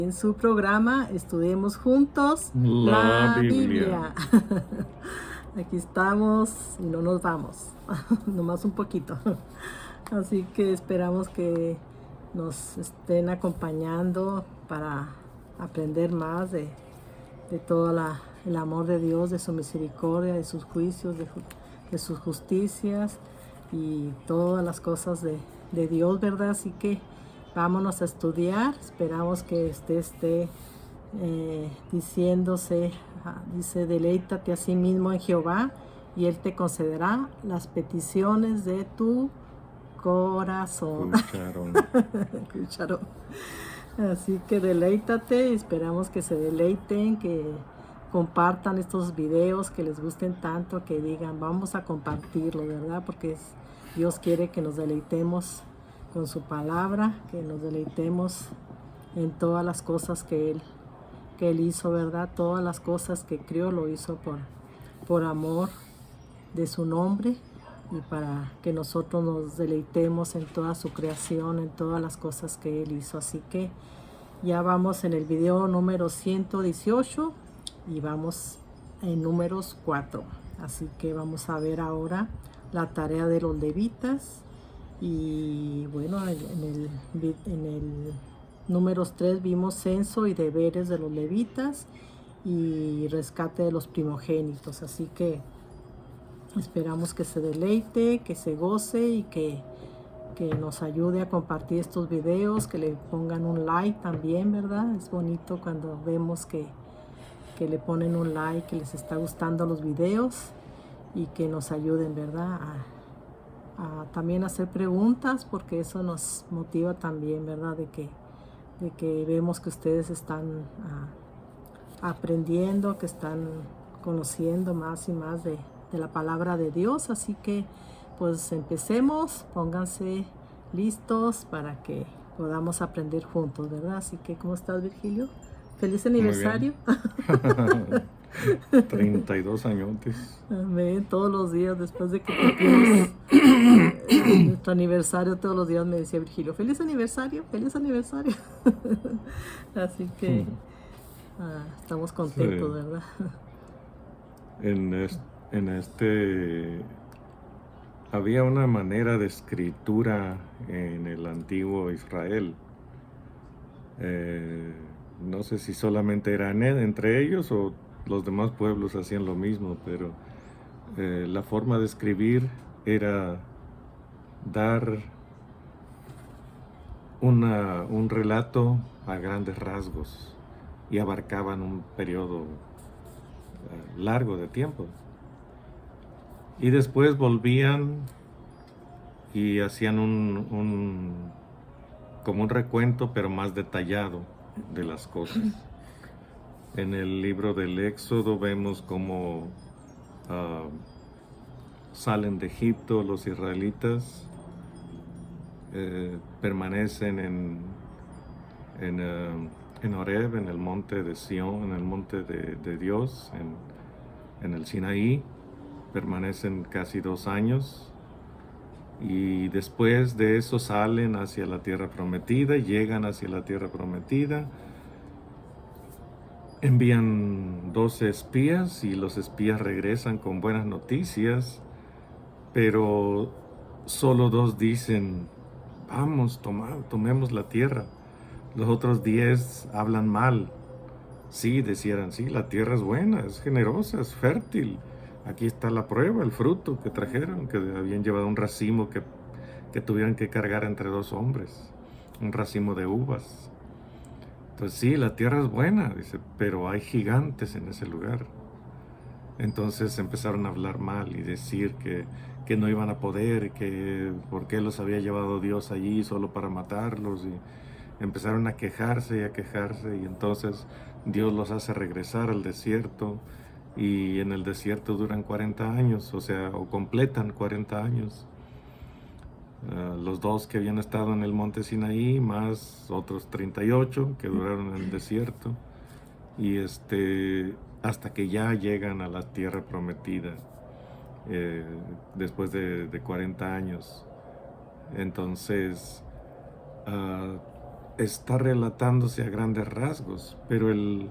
En su programa Estudiemos Juntos La la Biblia. Biblia. Aquí estamos y no nos vamos, nomás un poquito. Así que esperamos que nos estén acompañando para aprender más de todo el amor de Dios, de su misericordia, de sus juicios, de sus justicias y todas las cosas de Dios, ¿verdad? Así que vámonos a estudiar. Esperamos que esté dice, deleítate a sí mismo en Jehová y Él te concederá las peticiones de tu corazón. Escucharon. Escucharon. Así que deleítate, esperamos que se deleiten, que compartan estos videos, que les gusten tanto, que digan, vamos a compartirlo, ¿verdad? Porque Dios quiere que nos deleitemos con su palabra, que nos deleitemos en todas las cosas que Él hizo, ¿verdad? Todas las cosas que creó lo hizo por amor de su nombre y para que nosotros nos deleitemos en toda su creación, en todas las cosas que Él hizo. Así que ya vamos en el video número 118 y vamos en números 4. Así que vamos a ver ahora la tarea de los levitas. Y bueno, en el números 3 vimos censo y deberes de los levitas y rescate de los primogénitos. Así que esperamos que se deleite, que se goce y que nos ayude a compartir estos videos, que le pongan un like también, ¿verdad? Es bonito cuando vemos que le ponen un like, que les está gustando los videos y que nos ayuden, ¿verdad? A también hacer preguntas, porque eso nos motiva también, ¿verdad? De que vemos que ustedes están aprendiendo, que están conociendo más y más de la palabra de Dios. Así que pues empecemos, pónganse listos para que podamos aprender juntos, ¿verdad? Así que, ¿cómo estás, Virgilio? ¡Feliz aniversario! 32 añotes. Amén, todos los días después de que cumplimos nuestro aniversario, todos los días me decía Virgilio, ¡feliz aniversario! ¡Feliz aniversario! Así que estamos contentos, Sí. ¿verdad? En este había una manera de escritura en el antiguo Israel. No sé si solamente eran entre ellos o los demás pueblos hacían lo mismo, pero la forma de escribir era dar un relato a grandes rasgos y abarcaban un periodo largo de tiempo. Y después volvían y hacían como un recuento, pero más detallado de las cosas. En el libro del Éxodo vemos cómo salen de Egipto los israelitas, permanecen en Horeb, en el monte de Sión, en el monte de Dios, en el Sinaí. Permanecen casi 2 años y después de eso salen hacia la tierra prometida, llegan hacia la tierra prometida, envían 12 espías y los espías regresan con buenas noticias, pero solo 2 dicen, vamos, tomemos la tierra. Los otros 10 hablan mal. Sí, decían, sí, la tierra es buena, es generosa, es fértil. Aquí está la prueba, el fruto que trajeron, que habían llevado un racimo que tuvieran que cargar entre 2 hombres, un racimo de uvas. Entonces sí, la tierra es buena, dice, pero hay gigantes en ese lugar. Entonces empezaron a hablar mal y decir que no iban a poder, que por qué los había llevado Dios allí solo para matarlos. Y empezaron a quejarse y entonces Dios los hace regresar al desierto y en el desierto duran 40 años, o completan 40 años. Los 2 que habían estado en el monte Sinaí, más otros 38 que duraron en el desierto, y hasta que ya llegan a la tierra prometida, después de 40 años. Entonces, está relatándose a grandes rasgos, pero el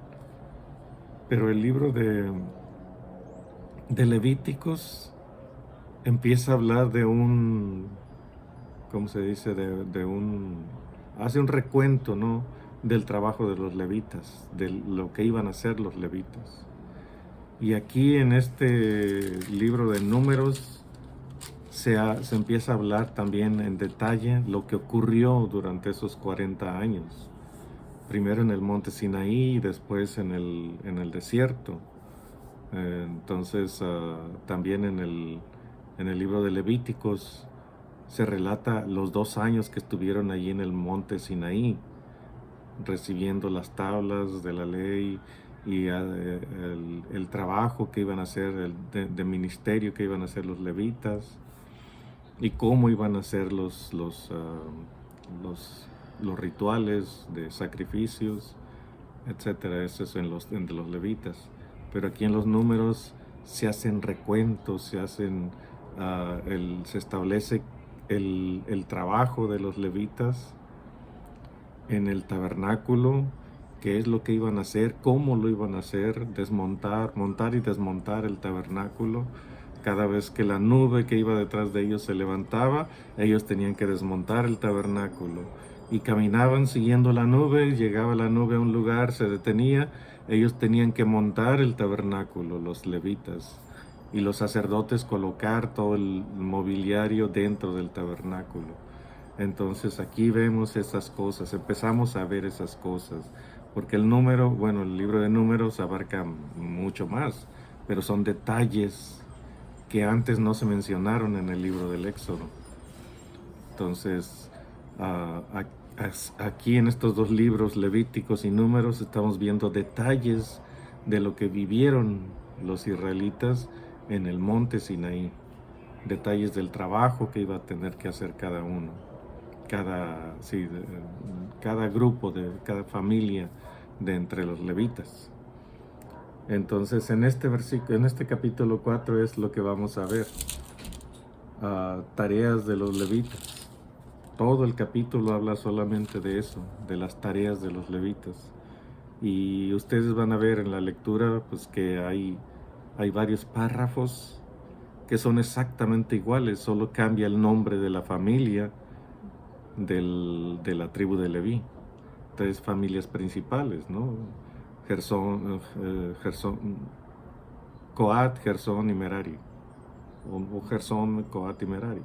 libro de Levíticos empieza a hablar de un, ¿cómo se dice? Hace un recuento, ¿no? Del trabajo de los levitas, de lo que iban a hacer los levitas. Y aquí en este libro de Números se empieza a hablar también en detalle lo que ocurrió durante esos 40 años. Primero en el monte Sinaí y después en el desierto. Entonces, también en el libro de Levíticos se relata los 2 años que estuvieron allí en el monte Sinaí, recibiendo las tablas de la ley y el trabajo que iban a hacer, de ministerio que iban a hacer los levitas, y cómo iban a hacer los rituales de sacrificios, etcétera. Eso es entre los levitas. Pero aquí en los Números se hacen recuentos, se establece el trabajo de los levitas en el tabernáculo, qué es lo que iban a hacer, cómo lo iban a hacer, montar y desmontar el tabernáculo. Cada vez que la nube que iba detrás de ellos se levantaba, ellos tenían que desmontar el tabernáculo. Y caminaban siguiendo la nube, llegaba la nube a un lugar, se detenía, ellos tenían que montar el tabernáculo, los levitas. Y los sacerdotes colocar todo el mobiliario dentro del tabernáculo. Entonces aquí vemos esas cosas, empezamos a ver esas cosas, porque el libro de Números abarca mucho más, pero son detalles que antes no se mencionaron en el libro del Éxodo. Entonces, aquí en estos 2 libros, Levíticos y Números, estamos viendo detalles de lo que vivieron los israelitas en el monte Sinaí, detalles del trabajo que iba a tener que hacer cada uno, cada grupo, cada familia de entre los levitas. Entonces en este capítulo 4 es lo que vamos a ver, tareas de los levitas. Todo el capítulo habla solamente de eso, de las tareas de los levitas. Y ustedes van a ver en la lectura pues que hay varios párrafos que son exactamente iguales, solo cambia el nombre de la familia de la tribu de Leví. 3 familias principales, ¿no? Coat, Gersón y Merari, o Gersón, Coat y Merari.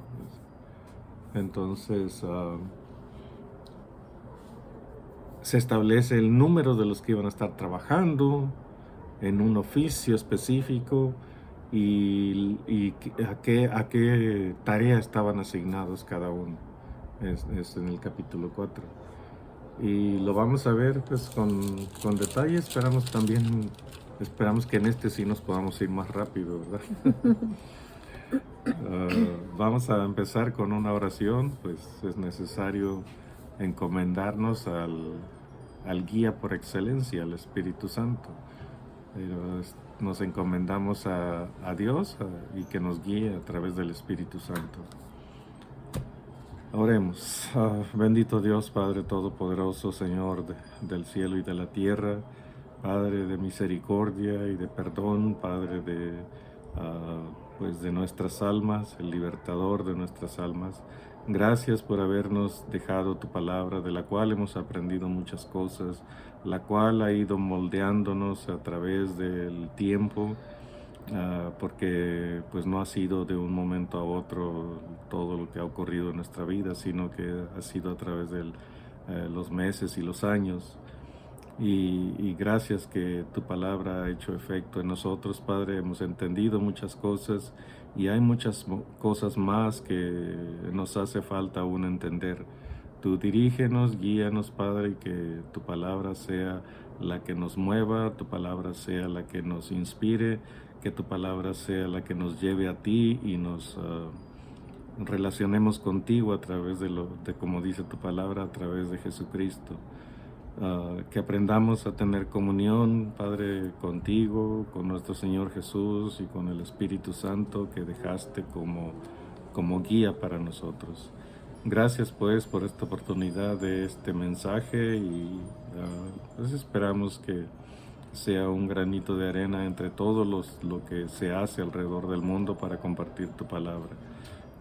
Entonces se establece el número de los que iban a estar trabajando en un oficio específico y a qué tarea estaban asignados cada uno. Es en el capítulo 4. Y lo vamos a ver pues con detalle. Esperamos que en este sí nos podamos ir más rápido, ¿verdad? Vamos a empezar con una oración, pues es necesario encomendarnos al guía por excelencia, al Espíritu Santo. Nos encomendamos a Dios y que nos guíe a través del Espíritu Santo. Oremos. Bendito Dios, Padre Todopoderoso, Señor del cielo y de la tierra, Padre de misericordia y de perdón, Padre de nuestras almas, el libertador de nuestras almas. Gracias por habernos dejado tu palabra, de la cual hemos aprendido muchas cosas, la cual ha ido moldeándonos a través del tiempo, porque pues no ha sido de un momento a otro todo lo que ha ocurrido en nuestra vida, sino que ha sido a través de los meses y los años. Y gracias que tu palabra ha hecho efecto en nosotros, Padre. Hemos entendido muchas cosas y hay muchas cosas más que nos hace falta aún entender. Tú dirígenos, guíanos, Padre, y que tu palabra sea la que nos mueva, tu palabra sea la que nos inspire, que tu palabra sea la que nos lleve a ti y nos relacionemos contigo a través de como dice tu palabra, a través de Jesucristo. Que aprendamos a tener comunión, Padre, contigo, con nuestro Señor Jesús y con el Espíritu Santo que dejaste como guía para nosotros. Gracias pues por esta oportunidad de este mensaje y pues esperamos que sea un granito de arena entre todos lo que se hace alrededor del mundo para compartir tu palabra.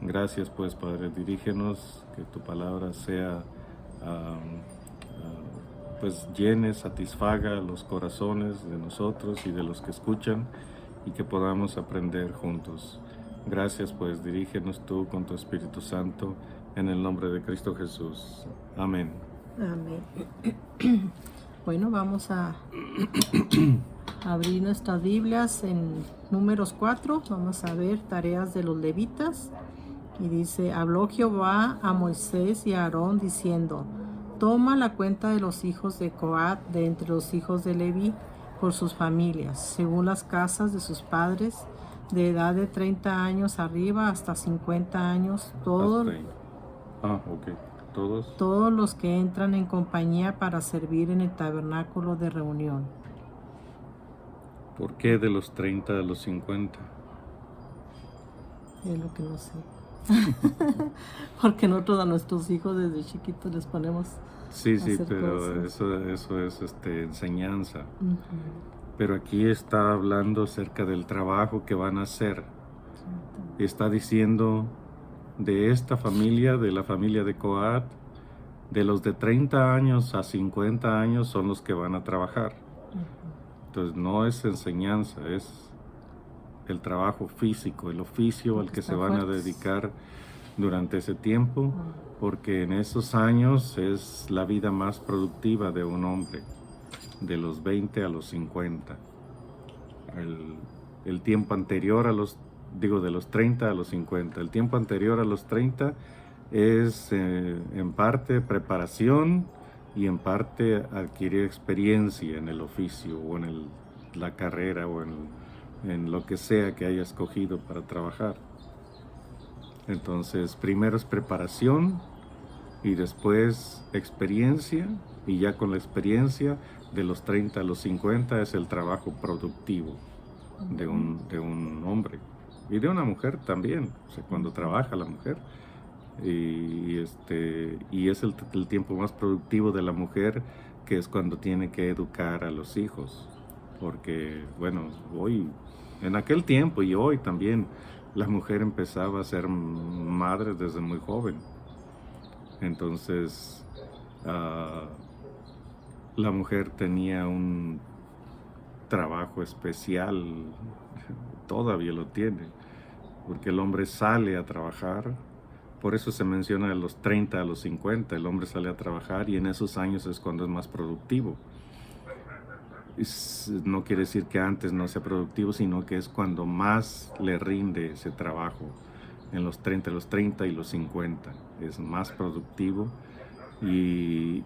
Gracias pues Padre, dirígenos, que tu palabra sea pues llene, satisfaga los corazones de nosotros y de los que escuchan y que podamos aprender juntos. Gracias pues, dirígenos tú con tu Espíritu Santo en el nombre de Cristo Jesús. Amén. Amén. Bueno, vamos a abrir nuestras Biblias en Números 4. Vamos a ver tareas de los levitas. Y dice, habló Jehová a Moisés y a Aarón diciendo, toma la cuenta de los hijos de Coat de entre los hijos de Leví por sus familias, según las casas de sus padres, de edad de 30 años arriba hasta 50 años, todos los que entran en compañía para servir en el tabernáculo de reunión. ¿Por qué de los 30 a los 50? Es lo que no sé. Porque nosotros a nuestros hijos desde chiquitos les ponemos sí, pero cosas. Eso es enseñanza. Pero aquí está hablando acerca del trabajo que van a hacer. Está diciendo de esta familia, de la familia de Coat, de los de 30 años a 50 años son los que van a trabajar. Entonces no es enseñanza, es el trabajo físico, el oficio al que se van a dedicar durante ese tiempo, porque en esos años es la vida más productiva de un hombre, de los 20 a los 50. El tiempo anterior de los 30 a los 50. El tiempo anterior a los 30 es en parte preparación y en parte adquirir experiencia en el oficio o en la carrera o en lo que sea que haya escogido para trabajar. Entonces, primero es preparación y después experiencia, y ya con la experiencia de los 30 a los 50 es el trabajo productivo de un hombre y de una mujer también, o sea, cuando trabaja la mujer. Y es el tiempo más productivo de la mujer, que es cuando tiene que educar a los hijos, porque bueno, hoy, en aquel tiempo y hoy también, la mujer empezaba a ser madre desde muy joven. Entonces la mujer tenía un trabajo especial, todavía lo tiene, porque el hombre sale a trabajar. Por eso se menciona de los 30 a los 50, el hombre sale a trabajar y en esos años es cuando es más productivo. No quiere decir que antes no sea productivo, sino que es cuando más le rinde ese trabajo, en los 30 y los 50. Es más productivo y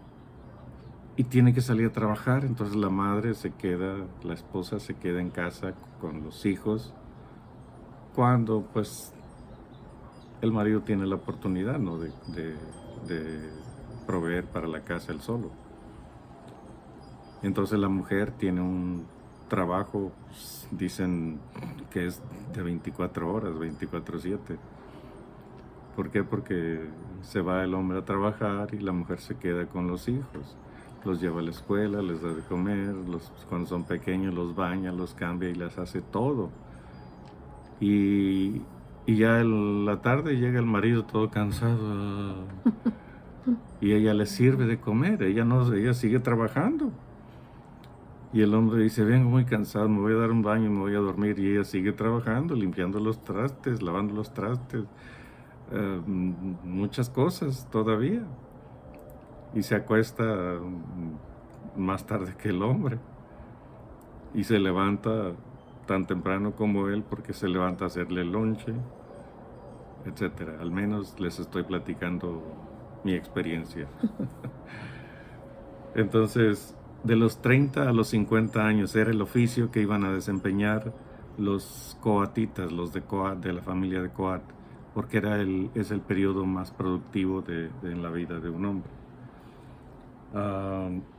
tiene que salir a trabajar, entonces la madre la esposa se queda en casa con los hijos, cuando pues el marido tiene la oportunidad, ¿no?, de proveer para la casa él solo. Entonces la mujer tiene un trabajo, dicen que es de 24 horas, 24/7. ¿Por qué? Porque se va el hombre a trabajar y la mujer se queda con los hijos. Los lleva a la escuela, les da de comer, cuando son pequeños los baña, los cambia y les hace todo. Y ya en la tarde llega el marido todo cansado y ella le sirve de comer, ella sigue trabajando. Y el hombre dice, vengo muy cansado, me voy a dar un baño, me voy a dormir. Y ella sigue trabajando, limpiando los trastes, lavando los trastes, muchas cosas todavía. Y se acuesta más tarde que el hombre. Y se levanta tan temprano como él, porque se levanta a hacerle el lonche, etcétera. Al menos les estoy platicando mi experiencia. Entonces, de los 30 a los 50 años era el oficio que iban a desempeñar los coatitas, los de Coat, de la familia de Coat, porque es el periodo más productivo en la vida de un hombre.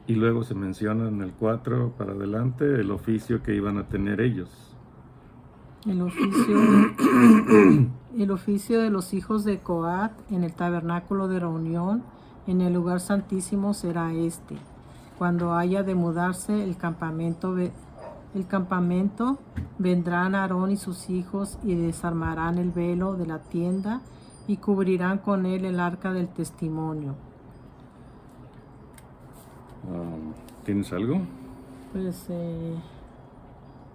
Y luego se menciona en el 4 para adelante el oficio que iban a tener ellos. El oficio, el oficio de los hijos de Coat en el tabernáculo de reunión en el lugar santísimo será este. Cuando haya de mudarse el campamento, vendrán Aarón y sus hijos y desarmarán el velo de la tienda y cubrirán con él el arca del testimonio. ¿Tienes algo? Pues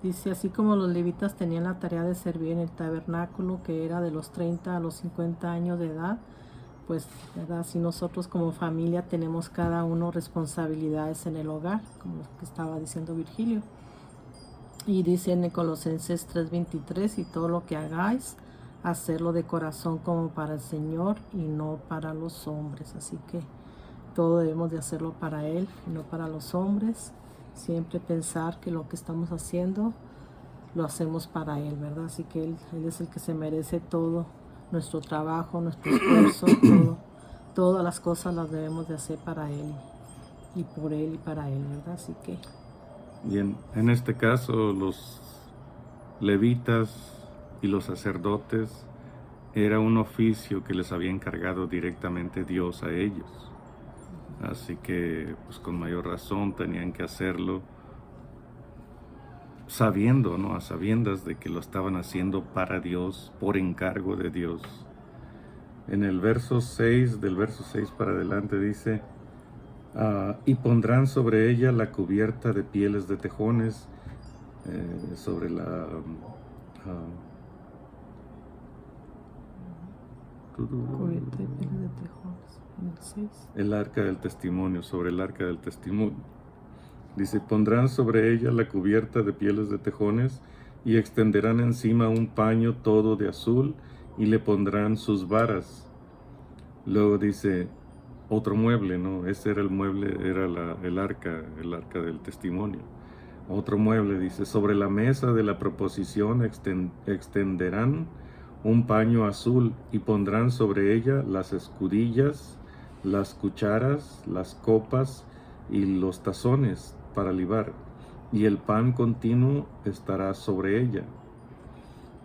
dice, así como los levitas tenían la tarea de servir en el tabernáculo, que era de los 30 a los 50 años de edad, pues, ¿verdad? Si nosotros como familia tenemos cada uno responsabilidades en el hogar, como que estaba diciendo Virgilio. Y dice en Colosenses 3:23, y todo lo que hagáis, hacerlo de corazón como para el Señor y no para los hombres. Así que todo debemos de hacerlo para Él y no para los hombres. Siempre pensar que lo que estamos haciendo lo hacemos para Él, ¿verdad? Así que Él es el que se merece todo nuestro trabajo, nuestro esfuerzo, todas las cosas las debemos de hacer para Él y por Él y para Él, ¿verdad? Así que... Y en este caso los levitas y los sacerdotes era un oficio que les había encargado directamente Dios a ellos. Así que pues con mayor razón tenían que hacerlo sabiendo, ¿no? A sabiendas de que lo estaban haciendo para Dios, por encargo de Dios. En el verso 6, del verso 6 para adelante dice, y pondrán sobre ella la cubierta de pieles de tejones, sobre la... Cubierta de pieles de tejones, en el 6. El arca del testimonio, sobre el arca del testimonio. Dice, pondrán sobre ella la cubierta de pieles de tejones y extenderán encima un paño todo de azul y le pondrán sus varas. Luego dice, otro mueble, ¿no? Ese era el mueble, era el arca del testimonio. Otro mueble, dice, sobre la mesa de la proposición extenderán un paño azul y pondrán sobre ella las escudillas, las cucharas, las copas y los tazones para libar, y el pan continuo estará sobre ella.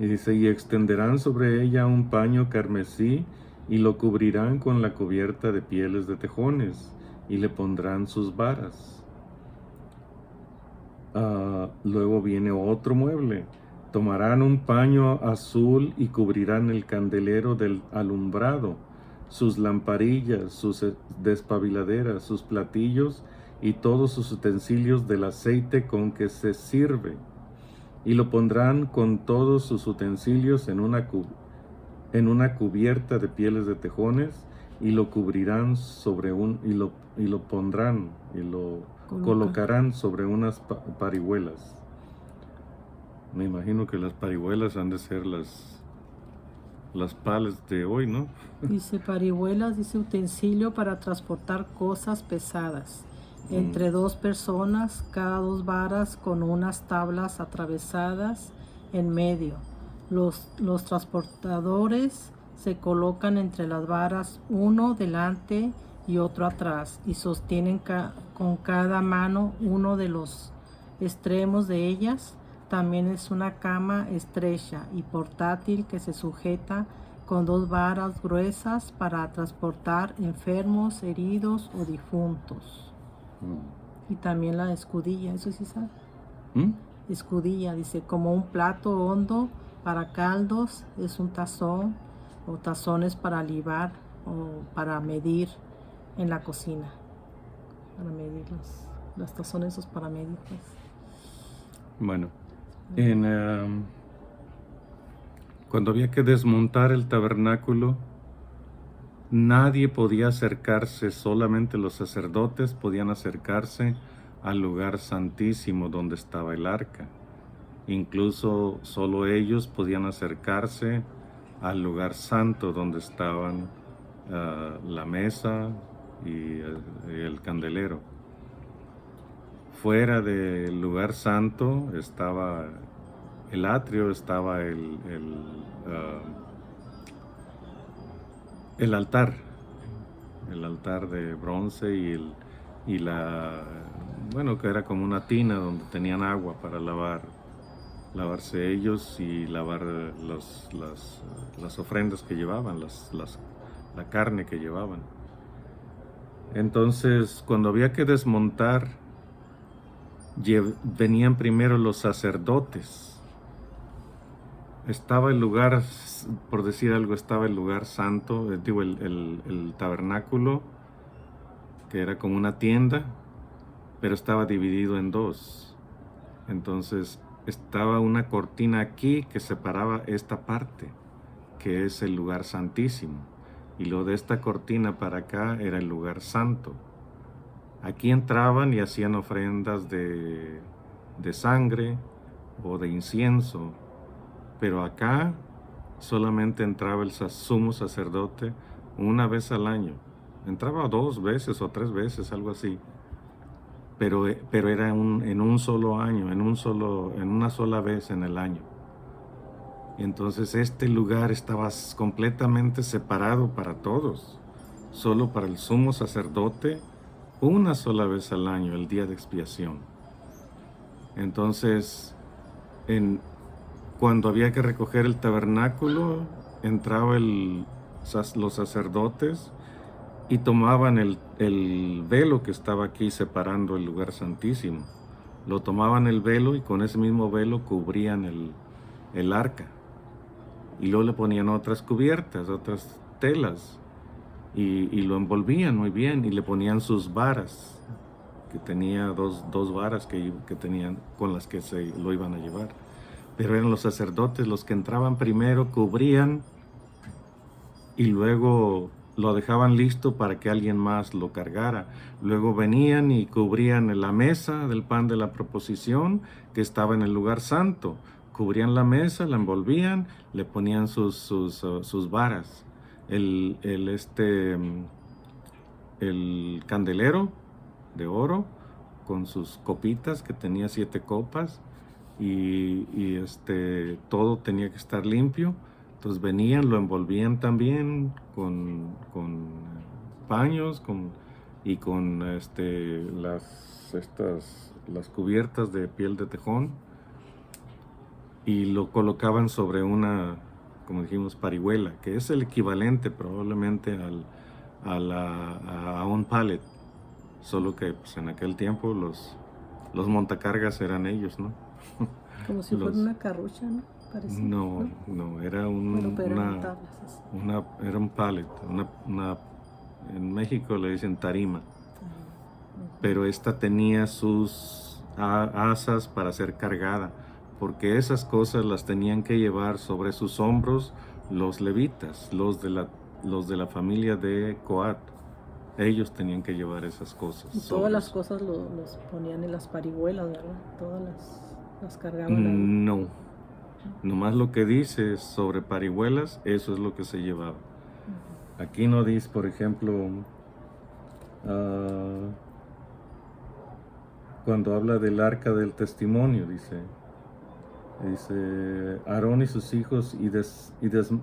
Y dice, y extenderán sobre ella un paño carmesí y lo cubrirán con la cubierta de pieles de tejones y le pondrán sus varas. Luego viene otro mueble. Tomarán un paño azul y cubrirán el candelero del alumbrado, sus lamparillas, sus despabiladeras, sus platillos y todos sus utensilios del aceite con que se sirve. Y lo pondrán con todos sus utensilios en una cubierta de pieles de tejones y lo cubrirán sobre y lo pondrán y lo colocarán sobre unas parihuelas. Me imagino que las parihuelas han de ser las palas de hoy, ¿no? Dice parihuelas, dice utensilio para transportar cosas pesadas. Entre dos personas, cada 2 varas con unas tablas atravesadas en medio. Los transportadores se colocan entre las varas, uno delante y otro atrás, y sostienen con cada mano uno de los extremos de ellas. También es una cama estrecha y portátil que se sujeta con 2 varas gruesas para transportar enfermos, heridos o difuntos. Y también la escudilla, eso sí sabe. Escudilla, dice, como un plato hondo para caldos, es un tazón o tazones para libar o para medir en la cocina. Para medir los tazones esos para medir, pues. Bueno, cuando había que desmontar el tabernáculo, nadie podía acercarse, solamente los sacerdotes podían acercarse al lugar santísimo donde estaba el arca. Incluso solo ellos podían acercarse al lugar santo donde estaban la mesa y el candelero. Fuera del lugar santo estaba el atrio, estaba el altar de bronce y bueno, que era como una tina donde tenían agua para lavar lavarse ellos y lavar las ofrendas que llevaban, la carne que llevaban. Entonces, cuando había que desmontar, venían primero los sacerdotes. Estaba el lugar, por decir algo, estaba el lugar santo, digo, el tabernáculo, que era como una tienda, pero estaba dividido en dos. Entonces, estaba una cortina aquí que separaba esta parte, que es el lugar santísimo. Y lo de esta cortina para acá era el lugar santo. Aquí entraban y hacían ofrendas de sangre o de incienso, pero acá solamente entraba el sumo sacerdote una vez al año. Entraba 2 veces o 3 veces, algo así. Pero era en un solo año, en una sola vez en el año. Entonces este lugar estaba completamente separado para todos, solo para el sumo sacerdote, una sola vez al año, el día de expiación. Entonces, cuando había que recoger el tabernáculo, entraban los sacerdotes y tomaban el velo que estaba aquí separando el lugar santísimo. Lo tomaban el velo y con ese mismo velo cubrían el arca. Y luego le ponían otras cubiertas, otras telas, y lo envolvían muy bien y le ponían sus varas, que tenía dos varas que tenían con las que se lo iban a llevar. Pero eran los sacerdotes los que entraban primero, cubrían y luego lo dejaban listo para que alguien más lo cargara. Luego venían y cubrían la mesa del pan de la proposición que estaba en el lugar santo. Cubrían la mesa, la envolvían, le ponían sus varas. El candelero de oro con sus copitas, que tenía 7 copas, y todo tenía que estar limpio. Entonces venían, lo envolvían también con paños y con las cubiertas de piel de tejón, y lo colocaban sobre una, como dijimos, parihuela, que es el equivalente probablemente a un pallet, solo que pues, en aquel tiempo los montacargas eran ellos, ¿no? Como si fuera una carrucha, ¿no? Parecía, no, era era un pallet, en México le dicen tarima, pero esta tenía sus asas para ser cargada, porque esas cosas las tenían que llevar sobre sus hombros los levitas, los de la familia de Coat. Ellos tenían que llevar esas cosas. Y todas las cosas los ponían en las parihuelas, ¿verdad? Todas las cargaban ahí. No, nomás lo que dice sobre parihuelas, eso es lo que se llevaba. Aquí no dice, por ejemplo, cuando habla del arca del testimonio, dice Aarón y sus hijos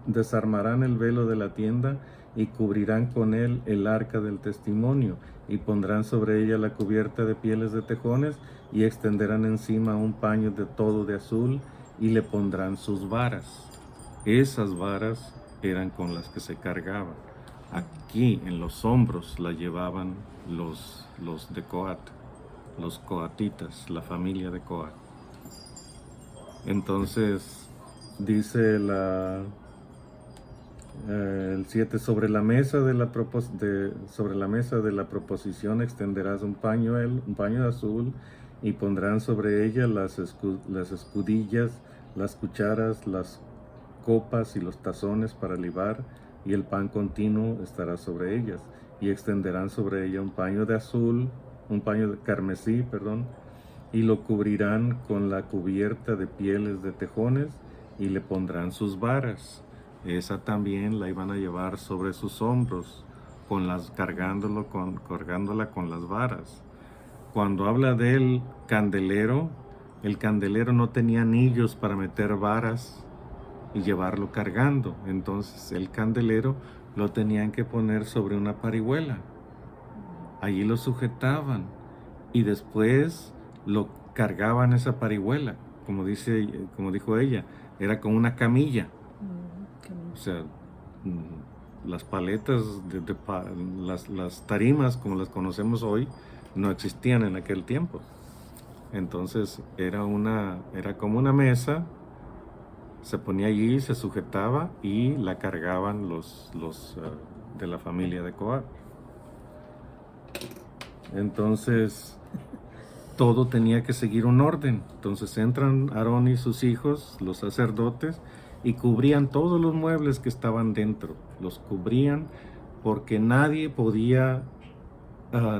desarmarán el velo de la tienda y cubrirán con él el arca del testimonio y pondrán sobre ella la cubierta de pieles de tejones y extenderán encima un paño de todo de azul y le pondrán sus varas. Esas varas eran con las que se cargaban. Aquí en los hombros la llevaban los de Coat, los coatitas, la familia de Coat. Entonces dice el 7, sobre la mesa de la proposición extenderás un paño de azul y pondrán sobre ella las escudillas, las cucharas, las copas y los tazones para libar, y el pan continuo estará sobre ellas, y extenderán sobre ella un paño de carmesí, y lo cubrirán con la cubierta de pieles de tejones y le pondrán sus varas. Esa también la iban a llevar sobre sus hombros, cargándola con las varas. Cuando habla del candelero, el candelero no tenía anillos para meter varas y llevarlo cargando. Entonces el candelero lo tenían que poner sobre una parihuela. Allí lo sujetaban y después lo cargaban esa parihuela como dijo ella, era como una camilla. O sea, las paletas, las tarimas como las conocemos hoy, no existían en aquel tiempo. Entonces era como una mesa, se ponía allí, se sujetaba y la cargaban los de la familia de Coat. Entonces todo tenía que seguir un orden. Entonces entran Aarón y sus hijos, los sacerdotes, y cubrían todos los muebles que estaban dentro. Los cubrían porque nadie podía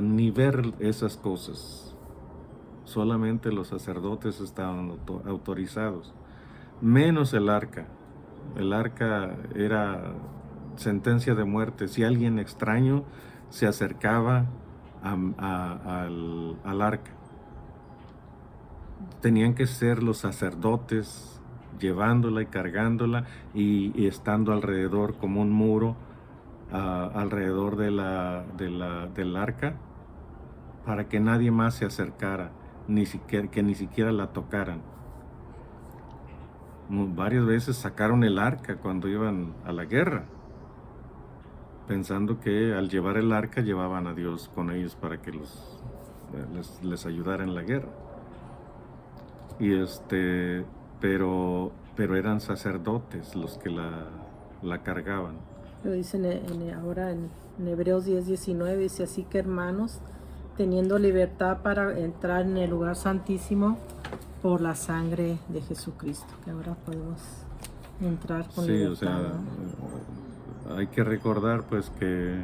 ni ver esas cosas. Solamente los sacerdotes estaban autorizados, menos el arca. El arca era sentencia de muerte. Si alguien extraño se acercaba al arca, tenían que ser los sacerdotes llevándola y cargándola y estando alrededor como un muro alrededor del arca, para que nadie más se acercara, que ni siquiera la tocaran. Varias veces sacaron el arca cuando iban a la guerra, pensando que al llevar el arca llevaban a Dios con ellos para que les ayudara en la guerra. Y pero eran sacerdotes los que la cargaban. Lo dicen ahora en Hebreos 10:19, dice: así que, hermanos, teniendo libertad para entrar en el lugar santísimo por la sangre de Jesucristo, que ahora podemos entrar con libertad. Sí, o sea, ¿no? Hay que recordar pues que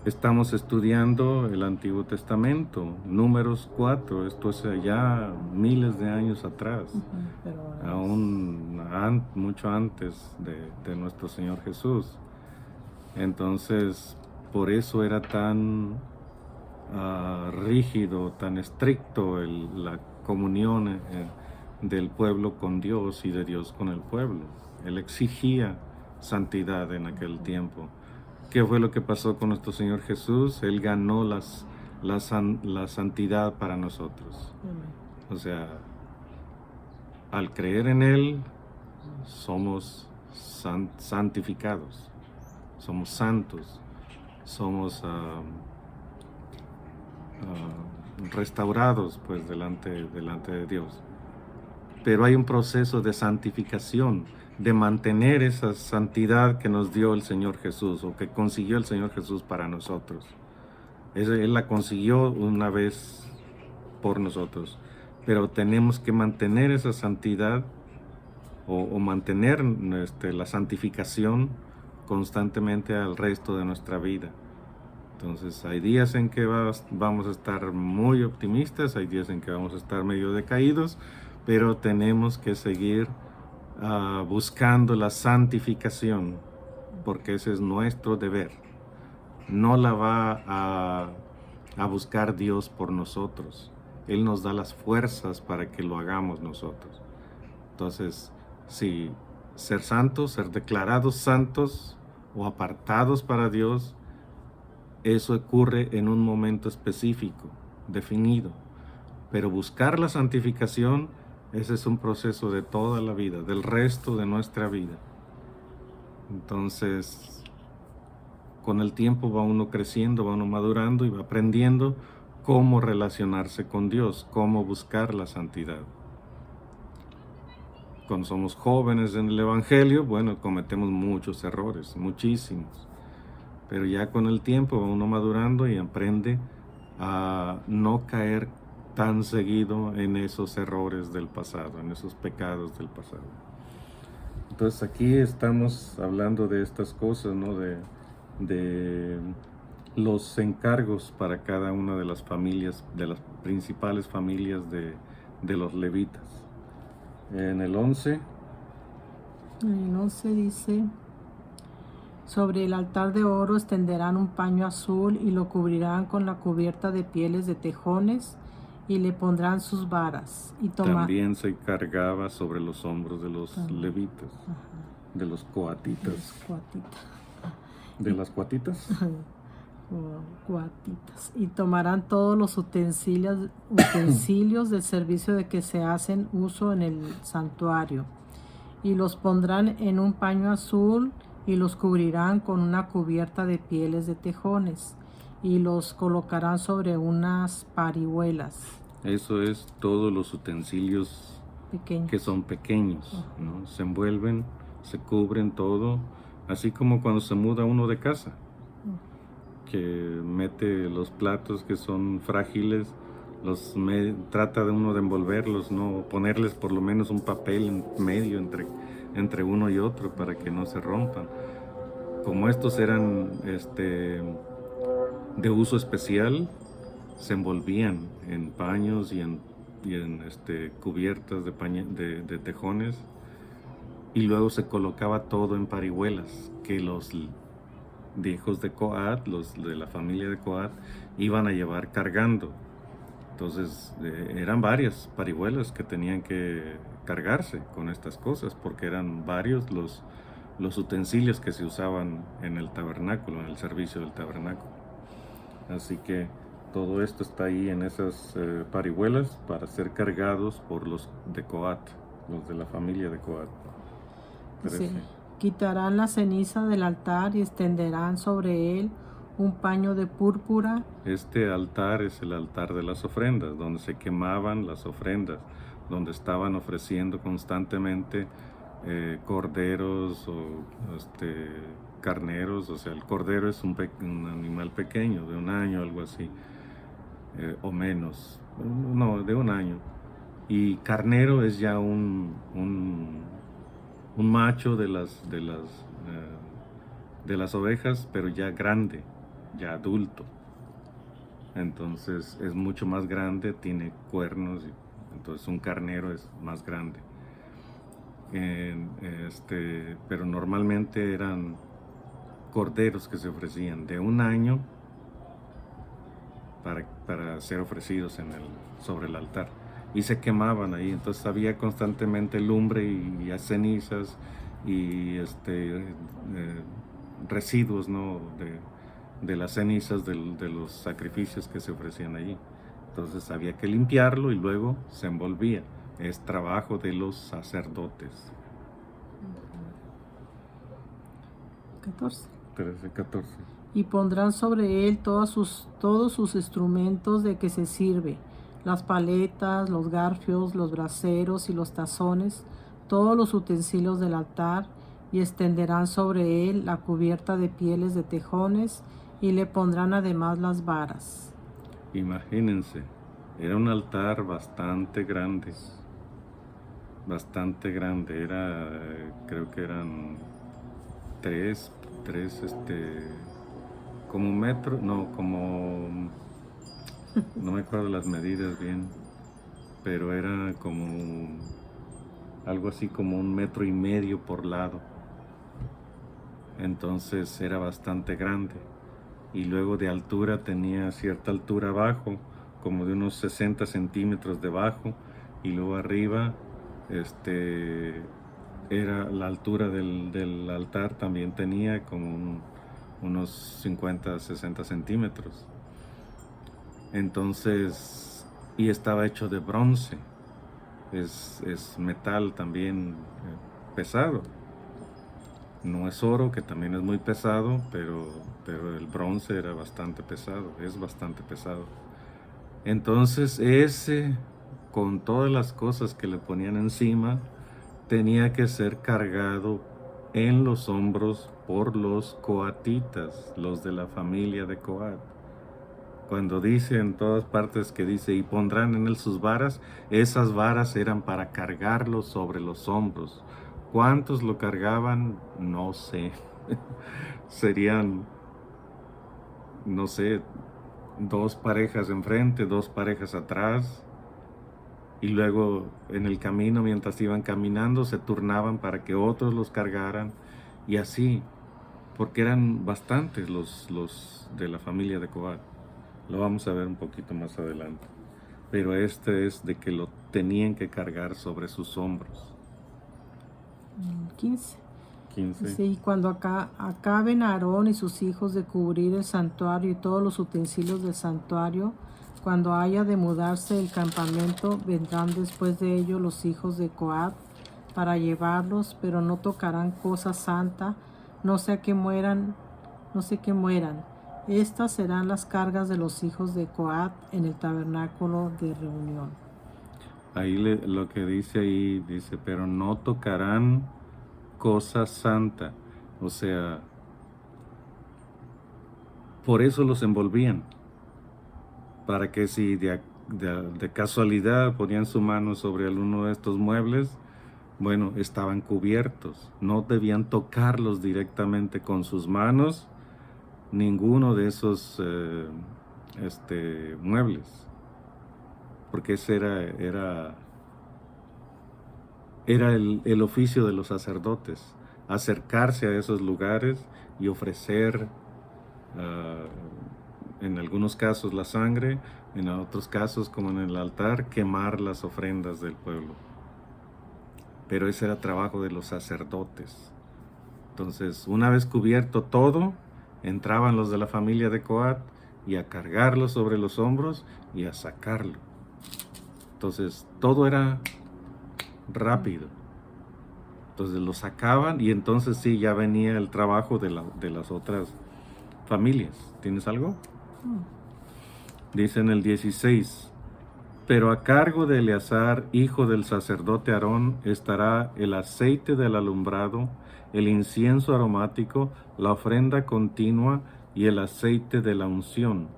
estamos estudiando el Antiguo Testamento, Números 4, esto es ya miles de años atrás, aún mucho antes de nuestro Señor Jesús. Entonces, por eso era tan rígido, tan estricto la comunión del pueblo con Dios y de Dios con el pueblo. Él exigía santidad en aquel tiempo. ¿Qué fue lo que pasó con nuestro Señor Jesús? Él ganó la santidad para nosotros. O sea, al creer en Él, somos santificados, somos santos, somos restaurados pues delante de Dios. Pero hay un proceso de santificación, de mantener esa santidad que nos dio el Señor Jesús, o que consiguió el Señor Jesús para nosotros. Él la consiguió una vez por nosotros, pero tenemos que mantener esa santidad o mantener la santificación constantemente al resto de nuestra vida. Entonces hay días en que vamos a estar muy optimistas, hay días en que vamos a estar medio decaídos, pero tenemos que seguir buscando la santificación, porque ese es nuestro deber. No la va a buscar Dios por nosotros. Él nos da las fuerzas para que lo hagamos nosotros. Entonces, si ser santos, ser declarados santos o apartados para Dios, eso ocurre en un momento específico, definido. Pero buscar la santificación, ese es un proceso de toda la vida, del resto de nuestra vida. Entonces, con el tiempo va uno creciendo, va uno madurando y va aprendiendo cómo relacionarse con Dios, cómo buscar la santidad. Cuando somos jóvenes en el Evangelio, bueno, cometemos muchos errores, muchísimos. Pero ya con el tiempo va uno madurando y aprende a no caer tan seguido en esos errores del pasado, en esos pecados del pasado. Entonces aquí estamos hablando de estas cosas, ¿no? De los encargos para cada una de las familias, de las principales familias de los levitas. En el 11. En el 11 dice: sobre el altar de oro extenderán un paño azul y lo cubrirán con la cubierta de pieles de tejones y le pondrán sus varas. También se cargaba sobre los hombros de los levitas, de los coatitas. Coatitas. ¿De las coatitas? coatitas. Y tomarán todos los utensilios del servicio de que se hacen uso en el santuario, y los pondrán en un paño azul, y los cubrirán con una cubierta de pieles de tejones, y los colocarán sobre unas parihuelas Eso es todos los utensilios pequeñas. que son pequeños, ¿no? Se envuelven, se cubren todo, así como cuando se muda uno de casa, que mete los platos que son frágiles, trata de uno de envolverlos, no ponerles por lo menos un papel en medio entre uno y otro para que no se rompan. Como estos eran de uso especial, se envolvían en paños y en cubiertas de tejones, y luego se colocaba todo en parihuelas que los hijos de Coat, los de la familia de Coat, iban a llevar cargando. Entonces eran varias parihuelas que tenían que cargarse con estas cosas, porque eran varios los utensilios que se usaban en el tabernáculo, en el servicio del tabernáculo. Así que todo esto está ahí en esas parihuelas para ser cargados por los de Coat, los de la familia de Coat. Sí. Quitarán la ceniza del altar y extenderán sobre él un paño de púrpura. Este altar es el altar de las ofrendas, donde se quemaban las ofrendas, donde estaban ofreciendo constantemente corderos o carneros. O sea, el cordero es un animal pequeño, de 1 año, algo así, o menos, no, de 1 año. Y carnero es ya un macho de las ovejas, pero ya grande, ya adulto. Entonces es mucho más grande, tiene cuernos, entonces un carnero es más grande. Pero normalmente eran corderos que se ofrecían de 1 año para ser ofrecidos sobre el altar, y se quemaban ahí. Entonces había constantemente lumbre y cenizas y residuos, ¿no?, de las cenizas de los sacrificios que se ofrecían allí. Entonces había que limpiarlo y luego se envolvía. Es trabajo de los sacerdotes. 14. Y pondrán sobre él todos sus instrumentos de que se sirve, las paletas, los garfios, los braseros y los tazones, todos los utensilios del altar, y extenderán sobre él la cubierta de pieles de tejones, y le pondrán además las varas. Imagínense, era un altar bastante grande, creo que eran 3, como 1 metro, no me acuerdo las medidas bien, pero era como algo así como 1,5 metros por lado. Entonces era bastante grande, y luego de altura tenía cierta altura abajo, como de unos 60 centímetros debajo, y luego arriba era la altura del altar, también tenía como unos 50, 60 centímetros. Entonces, y estaba hecho de bronce, es metal también pesado. No es oro, que también es muy pesado, pero el bronce era bastante pesado, es bastante pesado. Entonces con todas las cosas que le ponían encima, tenía que ser cargado en los hombros por los coatitas, los de la familia de Coat. Cuando dice en todas partes que dice, y pondrán en él sus varas, esas varas eran para cargarlo sobre los hombros. ¿Cuántos lo cargaban? No sé. Serían, no sé, 2 parejas enfrente, 2 parejas atrás. Y luego en el camino, mientras iban caminando, se turnaban para que otros los cargaran. Y así, porque eran bastantes los de la familia de Coat. Lo vamos a ver un poquito más adelante. Pero es de que lo tenían que cargar sobre sus hombros. 15. 15. Sí, cuando acaben Aarón y sus hijos de cubrir el santuario y todos los utensilios del santuario, cuando haya de mudarse el campamento, vendrán después de ellos los hijos de Coat para llevarlos, pero no tocarán cosa santa, no sea que mueran, no sé que mueran. Estas serán las cargas de los hijos de Coat en el tabernáculo de reunión. Ahí lo que dice ahí, dice, pero no tocarán cosa santa. O sea, por eso los envolvían. Para que si de casualidad ponían su mano sobre alguno de estos muebles, bueno, estaban cubiertos. No debían tocarlos directamente con sus manos, ninguno de esos muebles. Porque ese era el oficio de los sacerdotes, acercarse a esos lugares y ofrecer, en algunos casos la sangre, en otros casos como en el altar, quemar las ofrendas del pueblo. Pero ese era trabajo de los sacerdotes. Entonces, una vez cubierto todo, entraban los de la familia de Coat y a cargarlo sobre los hombros y a sacarlo. Entonces, todo era rápido. Entonces lo sacaban y entonces sí, ya venía el trabajo de las otras familias. ¿Tienes algo? Dice en el 16, pero a cargo de Eleazar, hijo del sacerdote Aarón, estará el aceite del alumbrado, el incienso aromático, la ofrenda continua y el aceite de la unción,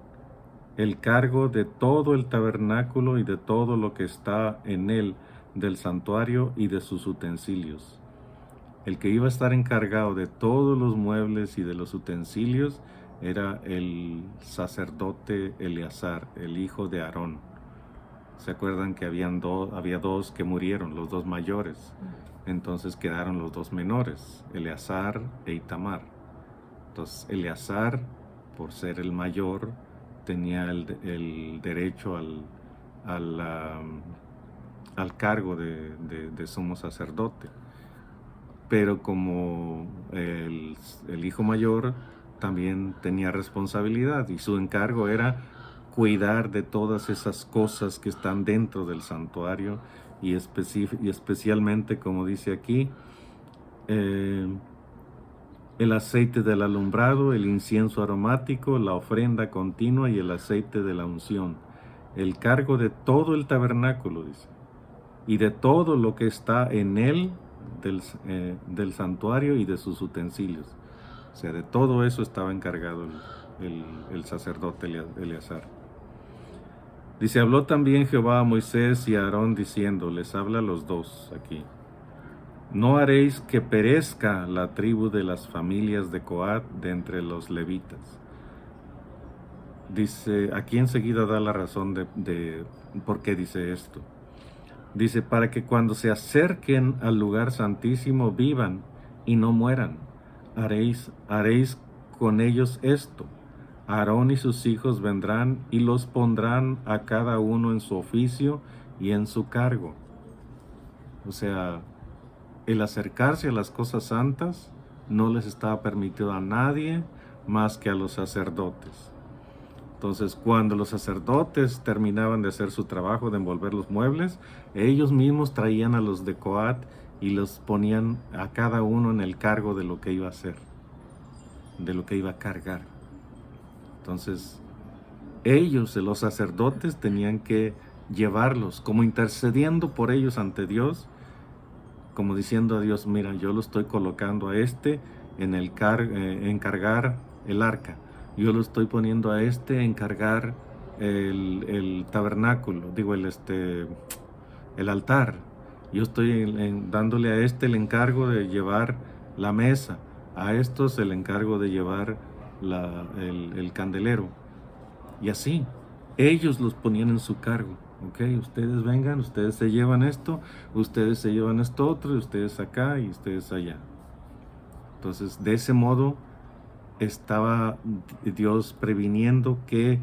el cargo de todo el tabernáculo y de todo lo que está en él, del santuario y de sus utensilios. El que iba a estar encargado de todos los muebles y de los utensilios era el sacerdote Eleazar, el hijo de Aarón. ¿Se acuerdan que había dos que murieron, los dos mayores? Entonces quedaron los dos menores, Eleazar e Itamar. Entonces Eleazar, por ser el mayor, tenía el derecho al cargo de sumo sacerdote. Pero como el hijo mayor también tenía responsabilidad y su encargo era cuidar de todas esas cosas que están dentro del santuario y especialmente, como dice aquí, el aceite del alumbrado, el incienso aromático, la ofrenda continua y el aceite de la unción. El cargo de todo el tabernáculo, dice, y de todo lo que está en él, del santuario y de sus utensilios. O sea, de todo eso estaba encargado el sacerdote Eleazar. Dice, habló también Jehová a Moisés y a Aarón diciendo, les habla a los dos aquí, no haréis que perezca la tribu de las familias de Coat de entre los levitas. Dice, aquí enseguida da la razón de por qué dice esto. Dice, para que cuando se acerquen al lugar santísimo vivan y no mueran. Haréis con ellos esto. Aarón y sus hijos vendrán y los pondrán a cada uno en su oficio y en su cargo. O sea, el acercarse a las cosas santas no les estaba permitido a nadie más que a los sacerdotes. Entonces, cuando los sacerdotes terminaban de hacer su trabajo de envolver los muebles, ellos mismos traían a los de Coat y los ponían a cada uno en el cargo de lo que iba a hacer, de lo que iba a cargar. Entonces, ellos, los sacerdotes, tenían que llevarlos, como intercediendo por ellos ante Dios, como diciendo a Dios, mira, yo lo estoy colocando a en encargar el arca. Yo lo estoy poniendo a encargar el tabernáculo, digo, el altar. Yo estoy dándole a el encargo de llevar la mesa, a estos el encargo de llevar el candelero. Y así, ellos los ponían en su cargo. Ok, ustedes vengan, ustedes se llevan esto, ustedes se llevan esto otro, y ustedes acá y ustedes allá. Entonces, de ese modo, estaba Dios previniendo que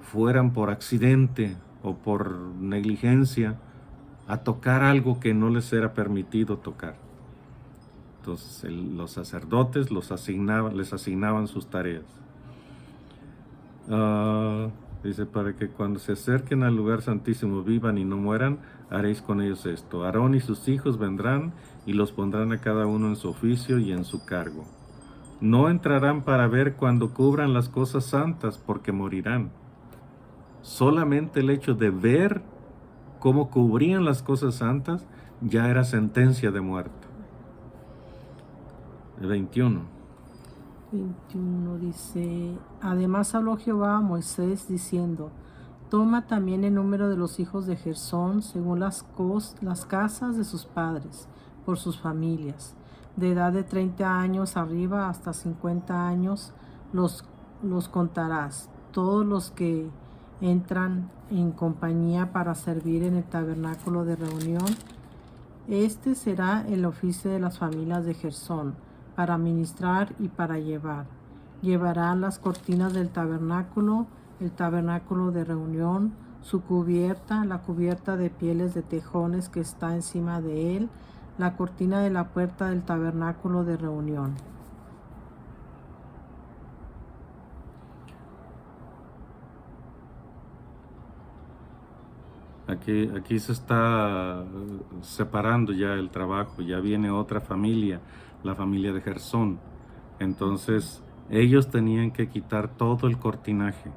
fueran por accidente o por negligencia a tocar algo que no les era permitido tocar. Entonces los sacerdotes les asignaban sus tareas. Dice, para que cuando se acerquen al lugar santísimo vivan y no mueran, haréis con ellos esto. Aarón y sus hijos vendrán y los pondrán a cada uno en su oficio y en su cargo. No entrarán para ver cuando cubran las cosas santas, porque morirán. Solamente el hecho de ver cómo cubrían las cosas santas ya era sentencia de muerte. 21. 21 dice, además habló Jehová a Moisés diciendo, toma también el número de los hijos de Gersón según las casas de sus padres, por sus familias, de edad de 30 años arriba hasta 50 años, los contarás, todos los que entran en compañía para servir en el tabernáculo de reunión. Este será el oficio de las familias de Gersón, para ministrar y para llevar. Llevarán las cortinas del tabernáculo, el tabernáculo de reunión, su cubierta, la cubierta de pieles de tejones que está encima de él, la cortina de la puerta del tabernáculo de reunión. Aquí se está separando ya el trabajo, ya viene otra familia, la familia de Gersón. Entonces ellos tenían que quitar todo el cortinaje